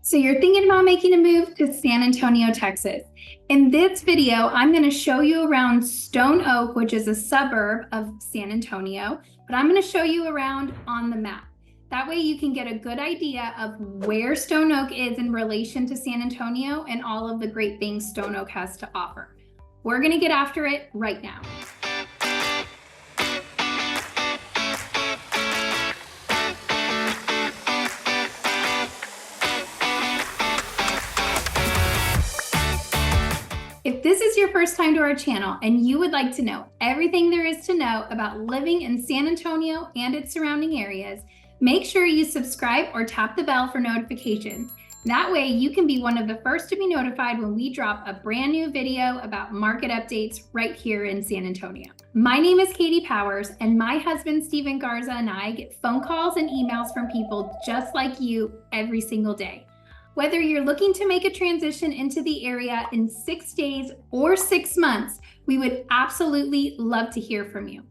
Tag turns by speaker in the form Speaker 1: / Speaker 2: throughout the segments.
Speaker 1: So you're thinking about making a move to San Antonio, Texas. In this video, I'm going to show you around Stone Oak, which is a suburb of San Antonio, but I'm going to show you around on the map. That way you can get a good idea of where Stone Oak is in relation to San Antonio and all of the great things Stone Oak has to offer. We're going to get after it right now. If this is your first time to our channel and you would like to know everything there is to know about living in San Antonio and its surrounding areas, make sure you subscribe or tap the bell for notifications. That way you can be one of the first to be notified when we drop a brand new video about market updates right here in San Antonio. My name is Katie Powers, and my husband Stephen Garza and I get phone calls and emails from people just like you every single day. Whether you're looking to make a transition into the area in 6 days or 6 months, we would absolutely love to hear from you.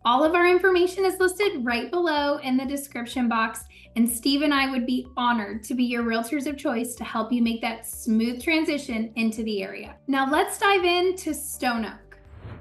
Speaker 1: All of our information is listed right below in the description box, and Steve and I would be honored to be your realtors of choice to help you make that smooth transition into the area. Now let's dive into Stone Oak.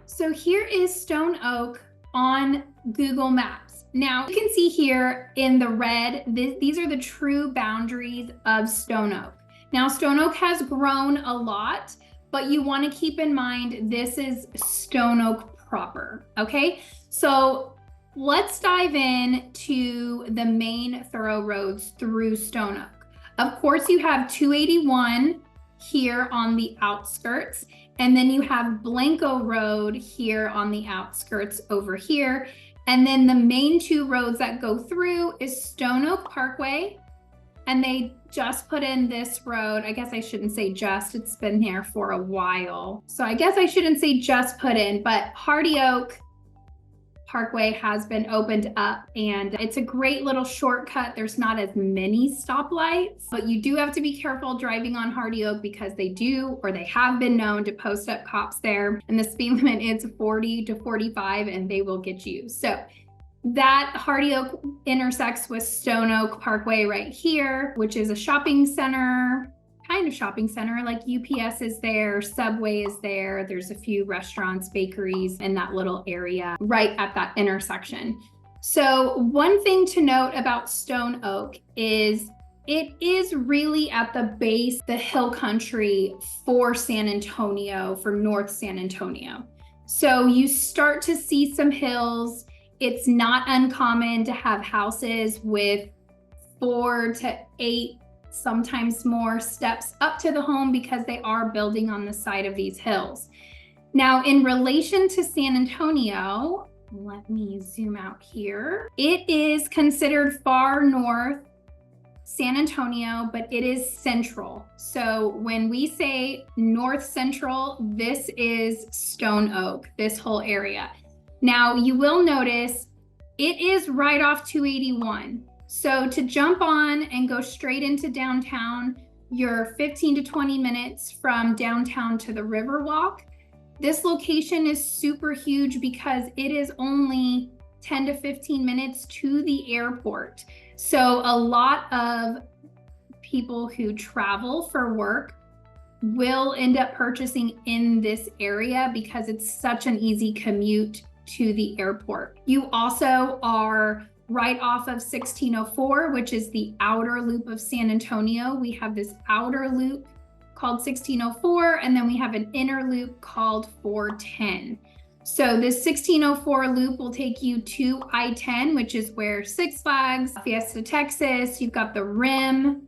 Speaker 1: So here is Stone Oak on Google Maps. Now you can see here in the red, these are the true boundaries of Stone Oak. Now Stone Oak has grown a lot, but you want to keep in mind this is Stone Oak proper, okay? So let's dive in to the main thorough roads through Stone Oak. Of course, you have 281 here on the outskirts, and then you have Blanco Road here on the outskirts over here. And then the main two roads that go through is Stone Oak Parkway, and they just put in this road. I guess I shouldn't say just, it's been there for a while. So I guess I shouldn't say just put in, but Hardy Oak Parkway has been opened up, and it's a great little shortcut. There's not as many stoplights, but you do have to be careful driving on Hardy Oak because they do, or they have been known to post up cops there, and the speed limit is 40 to 45 and they will get you. So that Hardy Oak intersects with Stone Oak Parkway right here, which is a shopping center, kind of shopping center, like UPS is there, Subway is there. There's a few restaurants, bakeries in that little area right at that intersection. So one thing to note about Stone Oak is it is really at the base, the hill country for San Antonio, for North San Antonio. So you start to see some hills. It's not uncommon to have houses with 4 to 8, sometimes more steps up to the home because they are building on the side of these hills. Now, in relation to San Antonio, let me zoom out here. It is considered far north San Antonio, but it is central. So when we say north central, this is Stone Oak, this whole area. Now, you will notice it is right off 281. So to jump on and go straight into downtown, you're 15 to 20 minutes from downtown to the Riverwalk. This location is super huge because it is only 10 to 15 minutes to the airport. So a lot of people who travel for work will end up purchasing in this area because it's such an easy commute to the airport. You also are right off of 1604, which is the outer loop of San Antonio. We have this outer loop called 1604, and then we have an inner loop called 410. So this 1604 loop will take you to I-10, which is where Six Flags, Fiesta Texas, you've got the Rim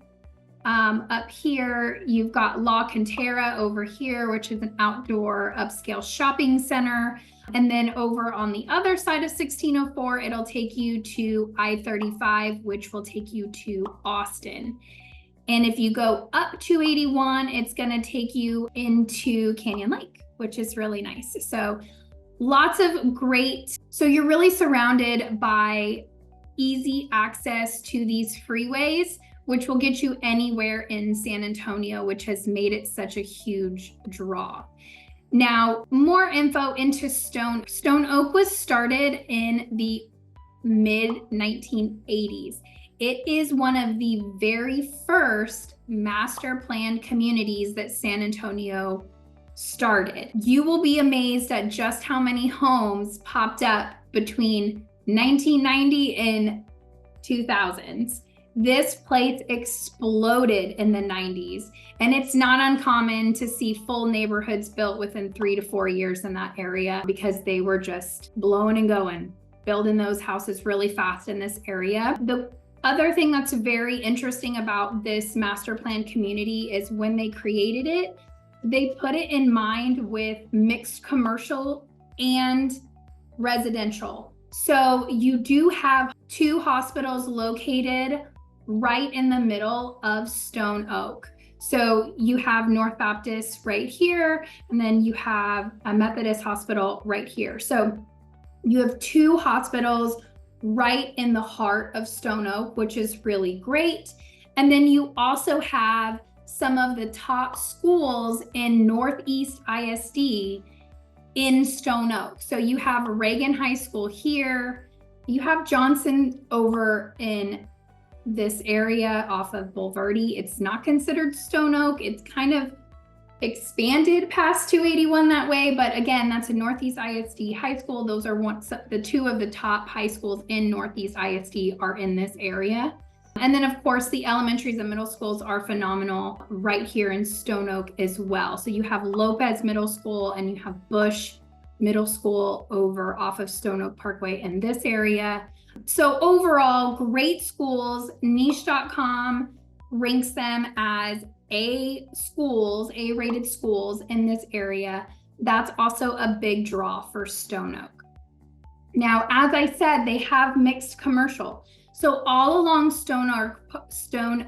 Speaker 1: up here, you've got La Cantera over here, which is an outdoor upscale shopping center. And then over on the other side of 1604, it'll take you to I-35, which will take you to Austin. And if you go up 281, it's gonna take you into Canyon Lake, which is really nice. So lots of great, so you're really surrounded by easy access to these freeways, which will get you anywhere in San Antonio, which has made it such a huge draw. Now, more info into Stone Oak was started in the mid 1980s. It is one of the very first master planned communities that San Antonio started. You will be amazed at just how many homes popped up between 1990 and 2000s. This place exploded in the 90s, and it's not uncommon to see full neighborhoods built within 3 to 4 years in that area because they were just blowing and going, building those houses really fast in this area. The other thing that's very interesting about this master plan community is when they created it, they put it in mind with mixed commercial and residential. So you do have 2 hospitals located right in the middle of Stone Oak. So you have North Baptist right here, and then you have a Methodist hospital right here. So you have 2 hospitals right in the heart of Stone Oak, which is really great. And then you also have some of the top schools in Northeast ISD in Stone Oak. So you have Reagan High School here. You have Johnson over in this area off of Bulverde. It's not considered Stone Oak. It's kind of expanded past 281 that way, but again, that's a Northeast ISD high school. Those are the 2 of the top high schools in Northeast ISD are in this area. And then of course the elementaries and middle schools are phenomenal right here in Stone Oak as well. So you have Lopez Middle School and you have Bush Middle School over off of Stone Oak Parkway in this area. So overall, great schools. Niche.com ranks them as A-rated schools in this area. That's also a big draw for Stone Oak. Now, as I said, they have mixed commercial. So all along Stone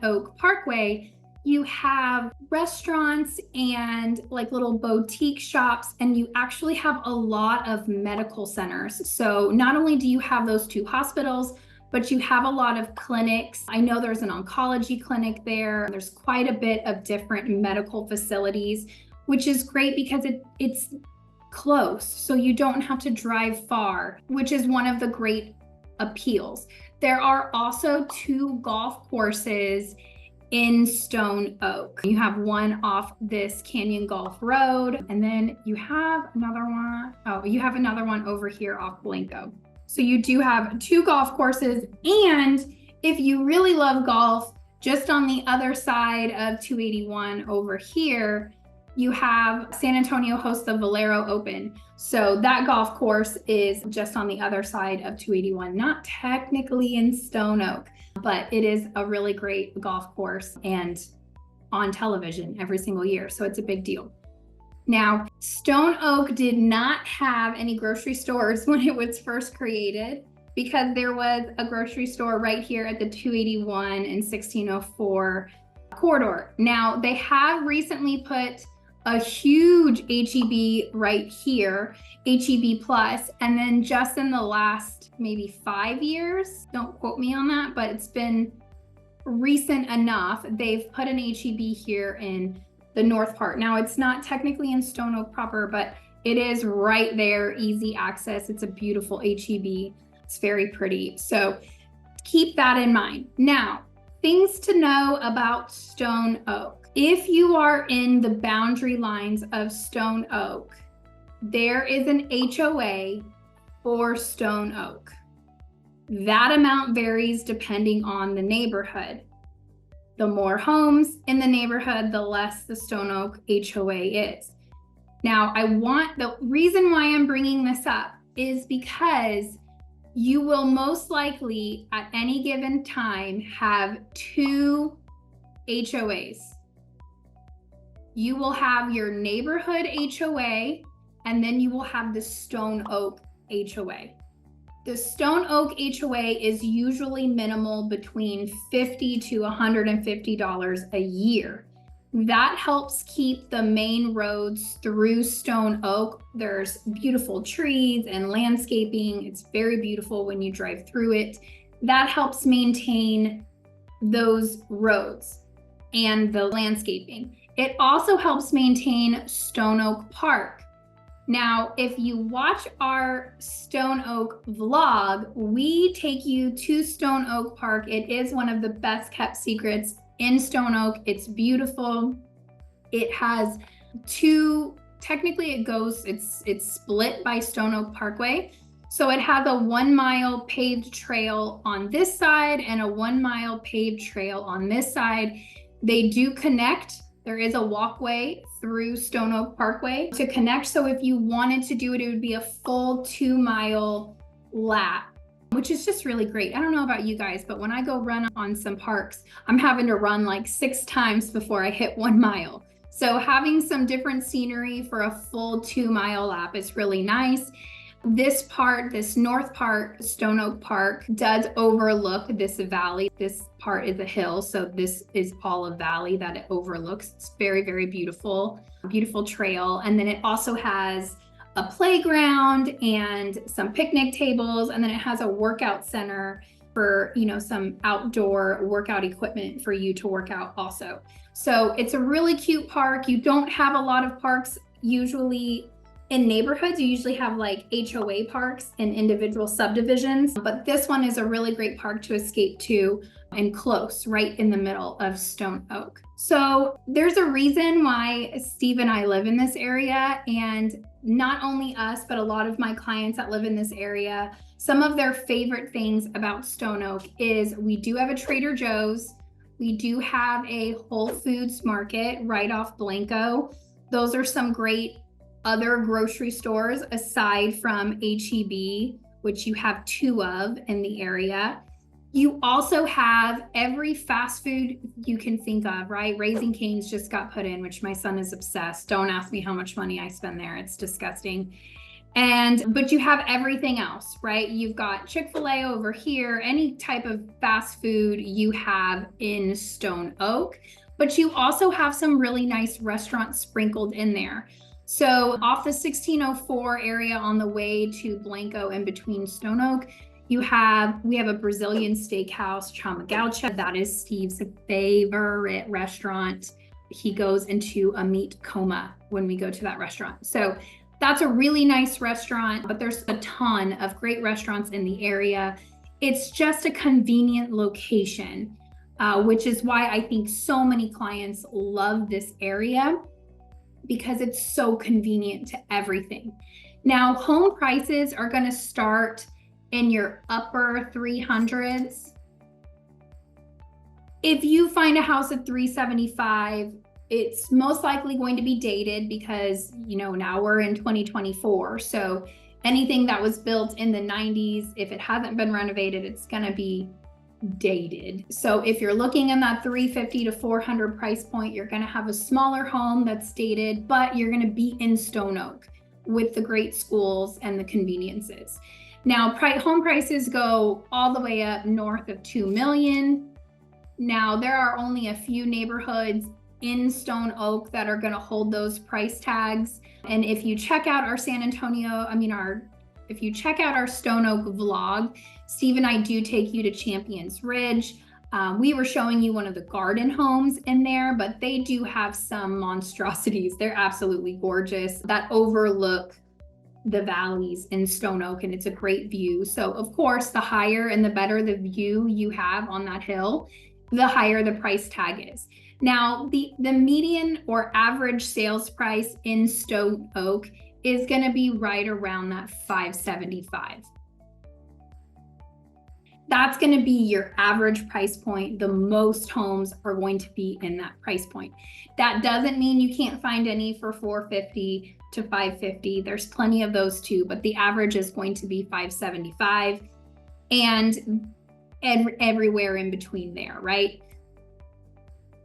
Speaker 1: Oak Parkway, you have restaurants and like little boutique shops, and you actually have a lot of medical centers. So not only do you have those 2 hospitals, but you have a lot of clinics. I know there's an oncology clinic there. There's quite a bit of different medical facilities, which is great because it's close. So you don't have to drive far, which is one of the great appeals. There are also 2 golf courses in Stone Oak. You have one off this Canyon Golf Road, and then you have another one. Oh, you have another one over here off Blanco. So you do have 2 golf courses. And if you really love golf, just on the other side of 281 over here, you have San Antonio hosts the Valero Open. So that golf course is just on the other side of 281, not technically in Stone Oak, but it is a really great golf course and on television every single year. So it's a big deal. Now, Stone Oak did not have any grocery stores when it was first created because there was a grocery store right here at the 281 and 1604 corridor. Now, they have recently put a huge HEB right here, HEB Plus, and then just in the last maybe 5 years, don't quote me on that, but it's been recent enough, they've put an HEB here in the north part. Now, it's not technically in Stone Oak proper, but it is right there, easy access. It's a beautiful HEB. It's very pretty. So keep that in mind. Now, things to know about Stone Oak. If you are in the boundary lines of Stone Oak, there is an HOA for Stone Oak. That amount varies depending on the neighborhood. The more homes in the neighborhood, the less the Stone Oak HOA is. Now, the reason why I'm bringing this up is because you will most likely at any given time have 2 HOAs. You will have your neighborhood HOA, and then you will have the Stone Oak HOA. The Stone Oak HOA is usually minimal between $50 to $150 a year. That helps keep the main roads through Stone Oak. There's beautiful trees and landscaping. It's very beautiful when you drive through it. That helps maintain those roads and the landscaping. It also helps maintain Stone Oak Park. Now, if you watch our Stone Oak vlog, we take you to Stone Oak Park. It is one of the best kept secrets in Stone Oak. It's beautiful. It has technically it's split by Stone Oak Parkway. So it has a 1 mile paved trail on this side and a 1 mile paved trail on this side. They do connect. There is a walkway through Stone Oak Parkway to connect. So if you wanted to do it, it would be a full 2 mile lap, which is just really great. I don't know about you guys, but when I go run on some parks, I'm having to run like 6 times before I hit 1 mile. So having some different scenery for a full 2 mile lap is really nice. This north part, Stone Oak Park, does overlook this valley. This part is a hill, so this is all a valley that it overlooks. It's very, very beautiful, beautiful trail. And then it also has a playground and some picnic tables, and then it has a workout center for, some outdoor workout equipment for you to work out also. So it's a really cute park. You don't have a lot of parks usually in neighborhoods. You usually have like HOA parks in individual subdivisions, but this one is a really great park to escape to and close, right in the middle of Stone Oak. So there's a reason why Steve and I live in this area, and not only us, but a lot of my clients that live in this area, some of their favorite things about Stone Oak is we do have a Trader Joe's. We do have a Whole Foods market right off Blanco. Those are some great other grocery stores aside from HEB, which you have 2 of in the area. You also have every fast food you can think of, right? Raising Cane's just got put in, which my son is obsessed. Don't ask me how much money I spend there. It's disgusting. But you have everything else, right? You've got Chick-fil-A over here, any type of fast food you have in Stone Oak, but you also have some really nice restaurants sprinkled in there. So off the 1604 area on the way to Blanco in between Stone Oak, we have a Brazilian steakhouse, Chama Gaucha. That is Steve's favorite restaurant. He goes into a meat coma when we go to that restaurant. So that's a really nice restaurant, but there's a ton of great restaurants in the area. It's just a convenient location, which is why I think so many clients love this area, because it's so convenient to everything. Now, home prices are going to start in your upper 300s. If you find a house at 375, it's most likely going to be dated because, now we're in 2024. So anything that was built in the 90s, if it hasn't been renovated, it's going to be dated. So if you're looking in that 350 to 400 price point, you're going to have a smaller home that's dated, but you're going to be in Stone Oak with the great schools and the conveniences. Now, home prices go all the way up north of 2 million. Now, there are only a few neighborhoods in Stone Oak that are going to hold those price tags. And if you check out our if you check out our Stone Oak vlog, Steve and I do take you to Champions Ridge. We were showing you one of the garden homes in there, but they do have some monstrosities. They're absolutely gorgeous that overlook the valleys in Stone Oak, and it's a great view. So of course, the higher and the better the view you have on that hill, the higher the price tag is. Now, the median or average sales price in Stone Oak is going to be right around that $575. That's going to be your average price point. The most homes are going to be in that price point. That doesn't mean you can't find any for $450 to $550. There's plenty of those too, but the average is going to be $575 and everywhere in between there, right?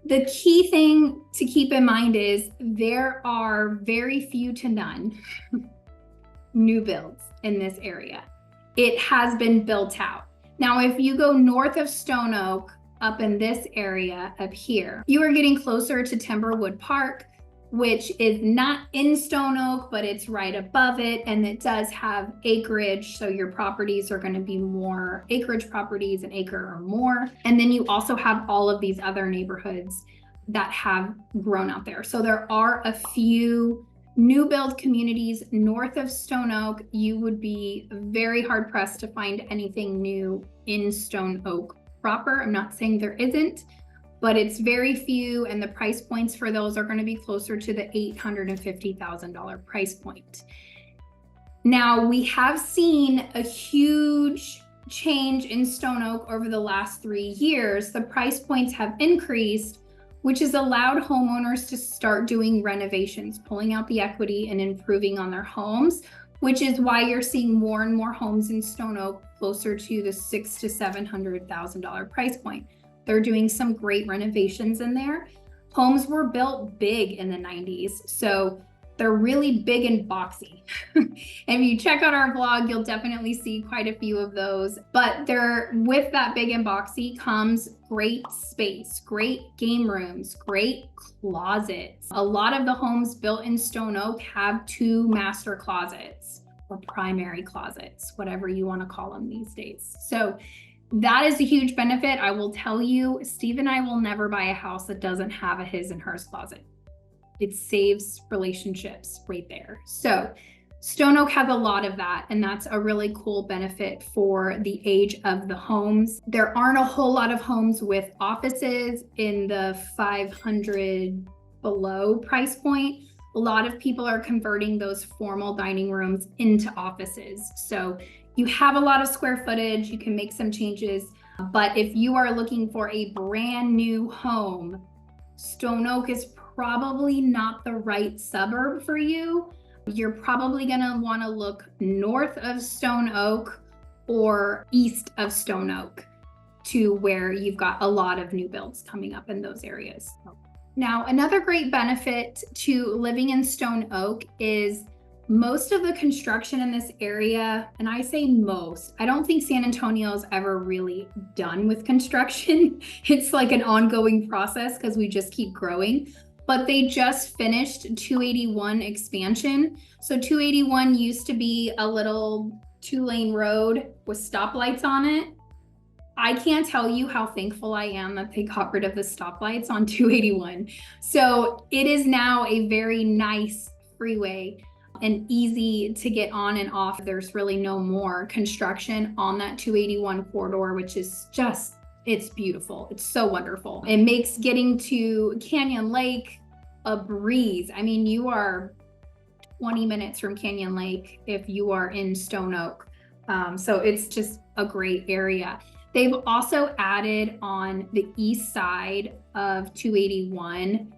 Speaker 1: The key thing to keep in mind is there are very few to none new builds in this area. It has been built out. Now, if you go north of Stone Oak, up in this area up here, you are getting closer to Timberwood Park, which is not in Stone Oak, but it's right above it. And it does have acreage. So your properties are going to be more acreage properties, an acre or more. And then you also have all of these other neighborhoods that have grown out there. So there are a few new build communities north of Stone Oak. You would be very hard pressed to find anything new in Stone Oak proper. I'm not saying there isn't, but it's very few, and the price points for those are going to be closer to the $850,000 price point. Now, we have seen a huge change in stone oak over the last 3 years. The price points have increased, which has allowed homeowners to start doing renovations, pulling out the equity and improving on their homes, which is why you're seeing more and more homes in stone oak closer to the $600,000 to $700,000 price point. They're doing some great renovations in there. Homes were built big in the 90s, so they're really big and boxy. If you check out our vlog, you'll definitely see quite a few of those. But with that big and boxy comes great space, great game rooms, great closets. A lot of the homes built in stone oak have 2 master closets or primary closets, whatever you want to call them these days. So that is a huge benefit. I will tell you, Steve and I will never buy a house that doesn't have a his and hers closet. It saves relationships right there. So stone oak has a lot of that, and that's a really cool benefit for the age of the homes. There aren't a whole lot of homes with offices in the 500 below price point. A lot of people are converting those formal dining rooms into offices. So you have a lot of square footage, you can make some changes, but if you are looking for a brand new home, stone oak is probably not the right suburb for you. You're probably gonna wanna look north of Stone Oak or east of Stone Oak to where you've got a lot of new builds coming up in those areas. Now, another great benefit to living in Stone Oak is most of the construction in this area, and I say most, I don't think San Antonio is ever really done with construction. It's like an ongoing process because we just keep growing. But they just finished 281 expansion. So 281 used to be a little 2-lane road with stoplights on it. I can't tell you how thankful I am that they got rid of the stoplights on 281. So it is now a very nice freeway and easy to get on and off. There's really no more construction on that 281 corridor, which is just, it's beautiful. It's so wonderful. It makes getting to Canyon Lake a breeze. I mean, you are 20 minutes from Canyon Lake if you are in Stone Oak. So it's just a great area. They've also added on the east side of 281,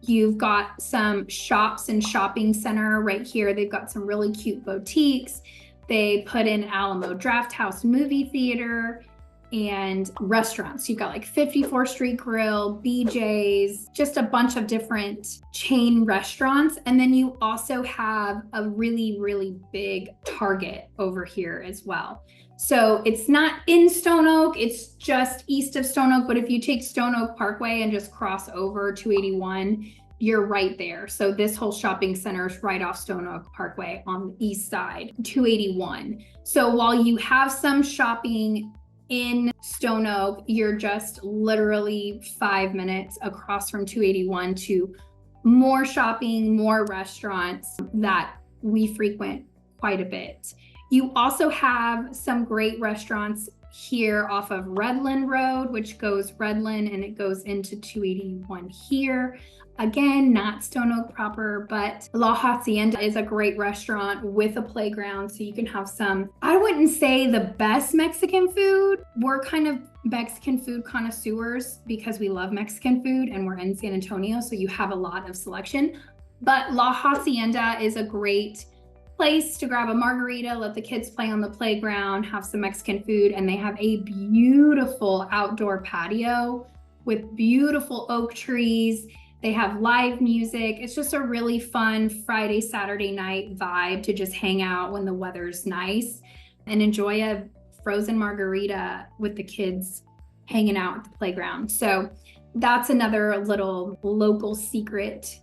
Speaker 1: you've got some shops and shopping center right here. They've got some really cute boutiques. They put in Alamo Drafthouse movie theater and restaurants. You've got like 54th Street Grill, BJ's, just a bunch of different chain restaurants. And then you also have a really, really big Target over here as well. So it's not in Stone Oak, it's just east of Stone Oak. But if you take Stone Oak Parkway and just cross over 281, you're right there. So this whole shopping center is right off Stone Oak Parkway on the east side, 281. So while you have some shopping in Stone Oak, you're just literally 5 minutes across from 281 to more shopping, more restaurants that we frequent quite a bit. You also have some great restaurants here off of Redland Road, which goes Redland and it goes into 281 here. Again, not Stone Oak proper, but La Hacienda is a great restaurant with a playground. So you can have some, I wouldn't say the best Mexican food. We're kind of Mexican food connoisseurs because we love Mexican food and we're in San Antonio. So you have a lot of selection, but La Hacienda is a great place to grab a margarita, let the kids play on the playground, have some Mexican food, and they have a beautiful outdoor patio with beautiful oak trees. They have live music. It's just a really fun Friday, Saturday night vibe to just hang out when the weather's nice and enjoy a frozen margarita with the kids hanging out at the playground. So that's another little local secret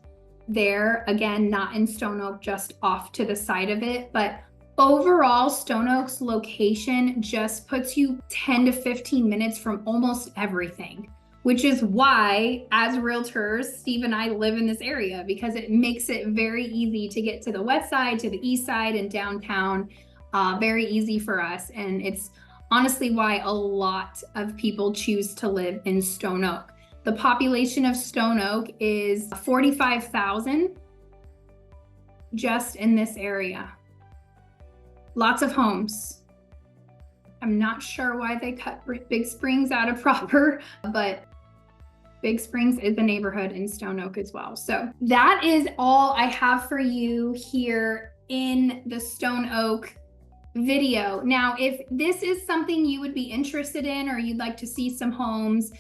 Speaker 1: there. Again, not in Stone Oak, just off to the side of it. But overall, Stone Oak's location just puts you 10 to 15 minutes from almost everything, which is why, as realtors, Steve and I live in this area because it makes it very easy to get to the west side, to the east side, and downtown. Very easy for us. And it's honestly why a lot of people choose to live in Stone Oak. The population of Stone Oak is 45,000 just in this area. Lots of homes. I'm not sure why they cut Big Springs out of proper, but Big Springs is a neighborhood in Stone Oak as well. So that is all I have for you here in the Stone Oak video. Now, if this is something you would be interested in or you'd like to see some homes,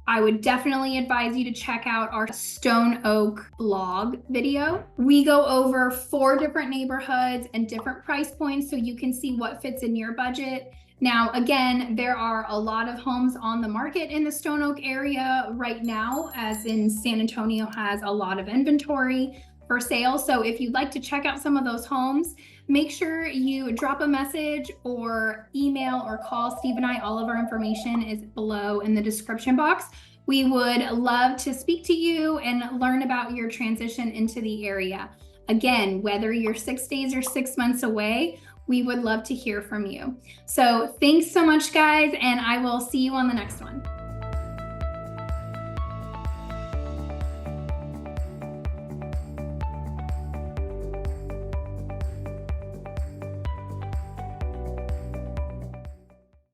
Speaker 1: I would definitely advise you to check out our Stone Oak blog video. We go over 4 different neighborhoods and different price points so you can see what fits in your budget. Now, again, there are a lot of homes on the market in the Stone Oak area right now, as in San Antonio has a lot of inventory for sale. So if you'd like to check out some of those homes, make sure you drop a message or email or call Steve and I. All of our information is below in the description box. We would love to speak to you and learn about your transition into the area. Again, whether you're 6 days or 6 months away, we would love to hear from you. So thanks so much, guys, and I will see you on the next one.